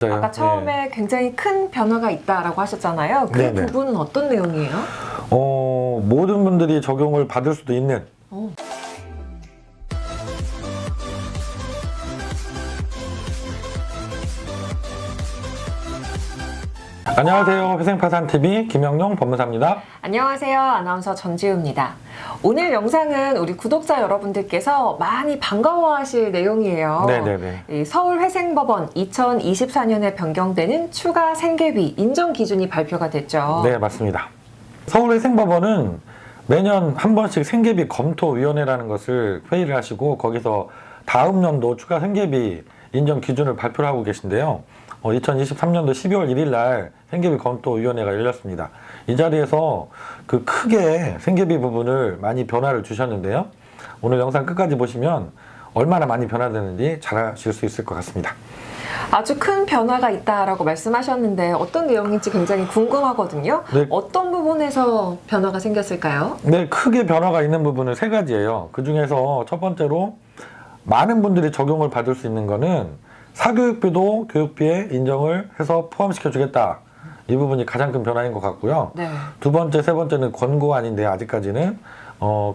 아까 처음에 굉장히 큰 변화가 있다라고 하셨잖아요. 그 네네. 부분은 어떤 내용이에요? 모든 분들이 적용을 받을 수도 있는 안녕하세요. 회생파산TV 김영용 법무사입니다. 안녕하세요. 아나운서 전지우입니다. 오늘 영상은 우리 구독자 여러분들께서 많이 반가워하실 내용이에요. 네네네. 이 서울회생법원 2024년에 변경되는 추가 생계비 인정 기준이 발표가 됐죠. 네, 맞습니다. 서울회생법원은 매년 한 번씩 생계비 검토위원회라는 것을 회의를 하시고 거기서 다음 연도 추가 생계비 인정 기준을 발표를 하고 계신데요. 2023년도 12월 1일 날 생계비 검토위원회가 열렸습니다. 이 자리에서 그 크게 생계비 부분을 많이 변화를 주셨는데요. 오늘 영상 끝까지 보시면 얼마나 많이 변화되는지 잘 아실 수 있을 것 같습니다. 아주 큰 변화가 있다라고 말씀하셨는데 어떤 내용인지 굉장히 궁금하거든요. 네. 어떤 부분에서 변화가 생겼을까요? 네, 크게 변화가 있는 부분은 세 가지예요. 그 중에서 첫 번째로 많은 분들이 적용을 받을 수 있는 거는 사교육비도 교육비에 인정을 해서 포함시켜 주겠다. 이 부분이 가장 큰 변화인 것 같고요. 네. 두 번째, 세 번째는 권고안인데 아직까지는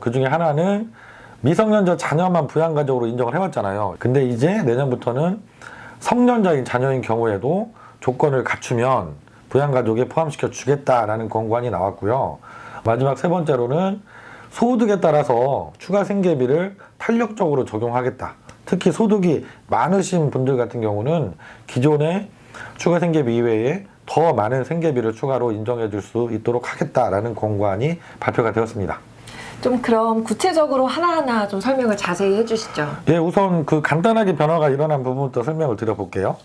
그 중에 하나는 미성년자 자녀만 부양가족으로 인정을 해왔잖아요. 근데 이제 내년부터는 성년자인 자녀인 경우에도 조건을 갖추면 부양가족에 포함시켜 주겠다라는 권고안이 나왔고요. 마지막 세 번째로는 소득에 따라서 추가 생계비를 탄력적으로 적용하겠다. 특히 소득이 많으신 분들 같은 경우는 기존의 추가 생계비 이외에 더 많은 생계비를 추가로 인정해 줄 수 있도록 하겠다라는 권고안이 발표가 되었습니다. 좀 그럼 구체적으로 하나하나 좀 설명을 자세히 해주시죠. 예, 우선 그 간단하게 변화가 일어난 부분부터 설명을 드려볼게요.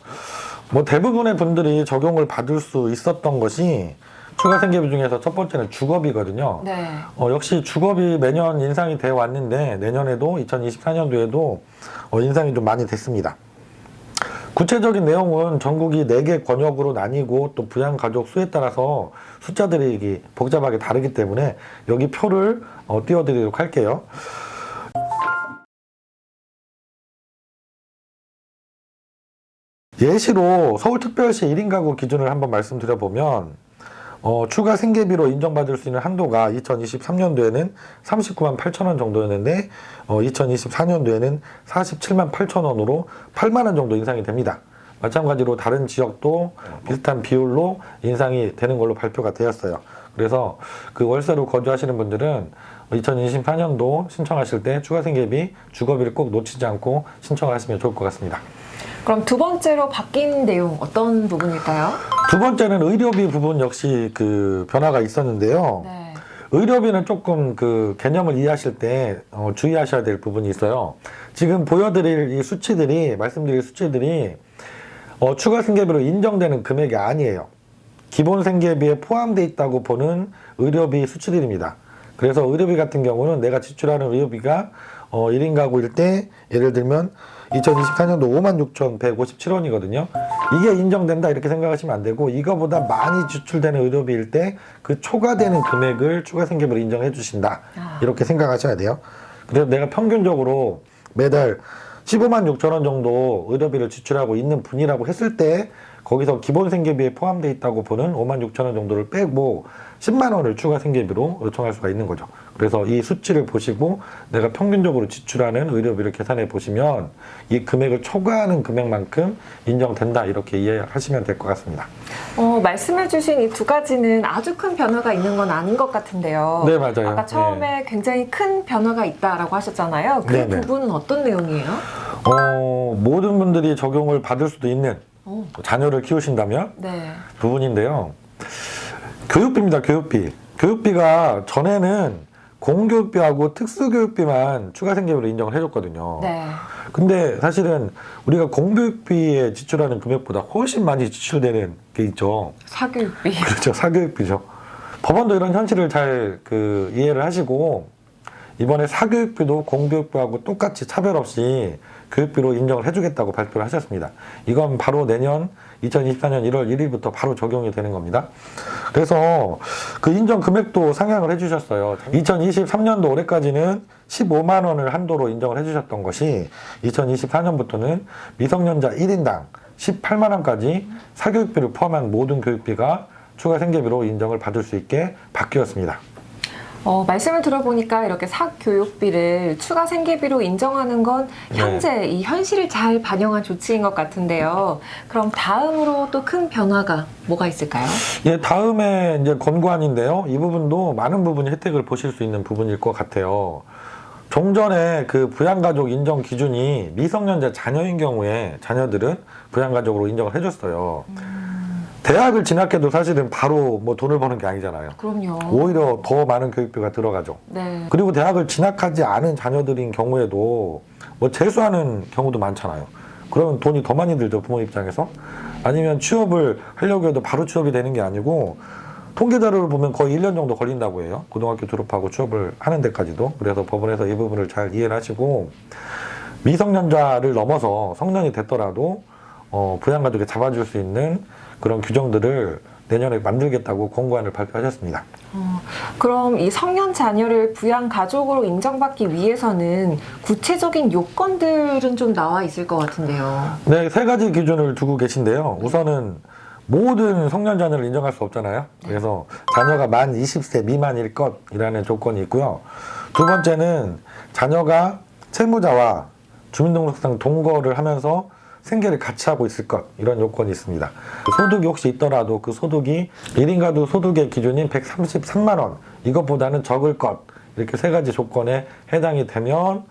대부분의 분들이 적용을 받을 수 있었던 것이 추가 생계비 중에서 첫 번째는 주거비거든요. 네. 역시 주거비 매년 인상이 되어 왔는데 내년에도 2024년도에도 인상이 좀 많이 됐습니다. 구체적인 내용은 전국이 4개 권역으로 나뉘고 또 부양가족 수에 따라서 숫자들이 복잡하게 다르기 때문에 여기 표를 띄워드리도록 할게요. 예시로 서울특별시 1인 가구 기준을 한번 말씀드려보면 추가 생계비로 인정받을 수 있는 한도가 2023년도에는 39만 8천 원 정도였는데 2024년도에는 47만 8천 원으로 8만 원 정도 인상이 됩니다. 마찬가지로 다른 지역도 비슷한 비율로 인상이 되는 걸로 발표가 되었어요. 그래서 그 월세로 거주하시는 분들은 2024년도 신청하실 때 추가 생계비, 주거비를 꼭 놓치지 않고 신청하시면 좋을 것 같습니다. 그럼 두 번째로 바뀐 내용 어떤 부분일까요? 두 번째는 의료비 부분 역시 그 변화가 있었는데요. 네. 의료비는 조금 그 개념을 이해하실 때 주의하셔야 될 부분이 있어요. 지금 보여드릴 이 수치들이, 말씀드릴 수치들이 추가 생계비로 인정되는 금액이 아니에요. 기본 생계비에 포함되어 있다고 보는 의료비 수치들입니다. 그래서 의료비 같은 경우는 내가 지출하는 의료비가 1인 가구일 때 예를 들면 2024년도 56,157원이거든요. 이게 인정된다 이렇게 생각하시면 안 되고 이거보다 많이 지출되는 의료비일 때 그 초과되는 금액을 추가 생계비로 인정해 주신다. 이렇게 생각하셔야 돼요. 그래서 내가 평균적으로 매달 15만 6천 원 정도 의료비를 지출하고 있는 분이라고 했을 때 거기서 기본 생계비에 포함되어 있다고 보는 5만 6천 원 정도를 빼고 10만 원을 추가 생계비로 요청할 수가 있는 거죠. 그래서 이 수치를 보시고 내가 평균적으로 지출하는 의료비를 계산해 보시면 이 금액을 초과하는 금액만큼 인정된다 이렇게 이해하시면 될 것 같습니다. 말씀해 주신 이 두 가지는 아주 큰 변화가 있는 건 아닌 것 같은데요. 네, 맞아요. 아까 처음에 굉장히 큰 변화가 있다라고 하셨잖아요. 그 네네. 부분은 어떤 내용이에요? 모든 분들이 적용을 받을 수도 있는 자녀를 키우신다면 네. 부분인데요. 교육비입니다. 교육비. 교육비가 전에는 공교육비하고 특수교육비만 추가 생계비로 인정을 해줬거든요. 네. 근데 사실은 우리가 공교육비에 지출하는 금액보다 훨씬 많이 지출되는 게 있죠. 사교육비. 그렇죠. 사교육비죠. 법원도 이런 현실을 잘 이해를 하시고 이번에 사교육비도 공교육비하고 똑같이 차별 없이 교육비로 인정을 해주겠다고 발표를 하셨습니다. 이건 바로 내년 2024년 1월 1일부터 바로 적용이 되는 겁니다. 그래서 그 인정 금액도 상향을 해주셨어요. 2023년도 올해까지는 15만 원을 한도로 인정을 해주셨던 것이 2024년부터는 미성년자 1인당 18만 원까지 사교육비를 포함한 모든 교육비가 추가 생계비로 인정을 받을 수 있게 바뀌었습니다. 말씀을 들어보니까 이렇게 사교육비를 추가 생계비로 인정하는 건 현재 이 현실을 잘 반영한 조치인 것 같은데요. 그럼 다음으로 또 큰 변화가 뭐가 있을까요? 예, 다음에 이제 권고안인데요. 이 부분도 많은 부분이 혜택을 보실 수 있는 부분일 것 같아요. 종전에 그 부양가족 인정 기준이 미성년자 자녀인 경우에 자녀들은 부양가족으로 인정을 해줬어요. 대학을 진학해도 사실은 바로 뭐 돈을 버는 게 아니잖아요. 그럼요. 오히려 더 많은 교육비가 들어가죠. 네. 그리고 대학을 진학하지 않은 자녀들인 경우에도 뭐 재수하는 경우도 많잖아요. 그러면 돈이 더 많이 들죠, 부모 입장에서. 아니면 취업을 하려고 해도 바로 취업이 되는 게 아니고 통계 자료를 보면 거의 1년 정도 걸린다고 해요. 고등학교 졸업하고 취업을 하는 데까지도. 그래서 법원에서 이 부분을 잘 이해를 하시고 미성년자를 넘어서 성년이 됐더라도 부양가족에 잡아줄 수 있는 그런 규정들을 내년에 만들겠다고 권고안을 발표하셨습니다. 그럼 이 성년 자녀를 부양 가족으로 인정받기 위해서는 구체적인 요건들은 좀 나와 있을 것 같은데요. 네, 세 가지 기준을 두고 계신데요. 우선은 모든 성년 자녀를 인정할 수 없잖아요. 그래서 자녀가 만 20세 미만일 것이라는 조건이 있고요. 두 번째는 자녀가 채무자와 주민등록상 동거를 하면서 생계를 같이 하고 있을 것, 이런 요건이 있습니다. 소득이 혹시 있더라도 그 소득이 1인 가구 소득의 기준인 133만 원, 이것보다는 적을 것, 이렇게 세 가지 조건에 해당이 되면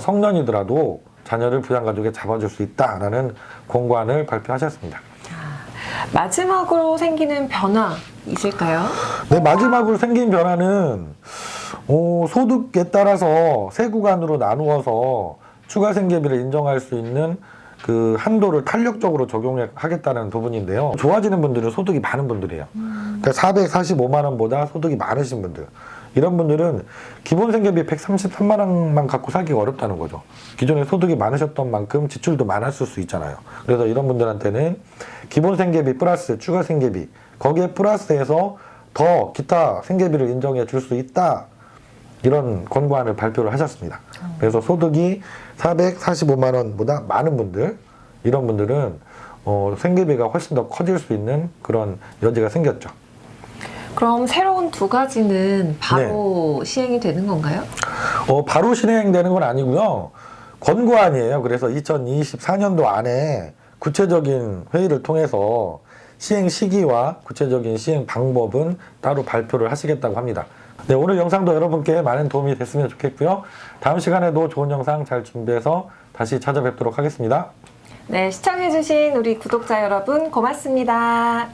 성년이더라도 자녀를 부양가족에 잡아줄 수 있다라는 권고안을 발표하셨습니다. 마지막으로 생기는 변화 있을까요? 네, 마지막으로 생긴 변화는 소득에 따라서 세 구간으로 나누어서 추가 생계비를 인정할 수 있는 그 한도를 탄력적으로 적용하겠다는 부분인데요. 좋아지는 분들은 소득이 많은 분들이에요. 그러니까 445만 원보다 소득이 많으신 분들. 이런 분들은 기본 생계비 133만 원만 갖고 살기가 어렵다는 거죠. 기존에 소득이 많으셨던 만큼 지출도 많았을 수 있잖아요. 그래서 이런 분들한테는 기본 생계비 플러스 추가 생계비, 거기에 플러스해서 더 기타 생계비를 인정해 줄 수 있다. 이런 권고안을 발표를 하셨습니다. 그래서 소득이 445만 원보다 많은 분들, 이런 분들은 생계비가 훨씬 더 커질 수 있는 그런 여지가 생겼죠. 그럼 새로운 두 가지는 바로 시행이 되는 건가요? 바로 실행되는 건 아니고요. 권고안이에요. 그래서 2024년도 안에 구체적인 회의를 통해서 시행 시기와 구체적인 시행 방법은 따로 발표를 하시겠다고 합니다. 네, 오늘 영상도 여러분께 많은 도움이 됐으면 좋겠고요. 다음 시간에도 좋은 영상 잘 준비해서 다시 찾아뵙도록 하겠습니다. 네, 시청해주신 우리 구독자 여러분 고맙습니다.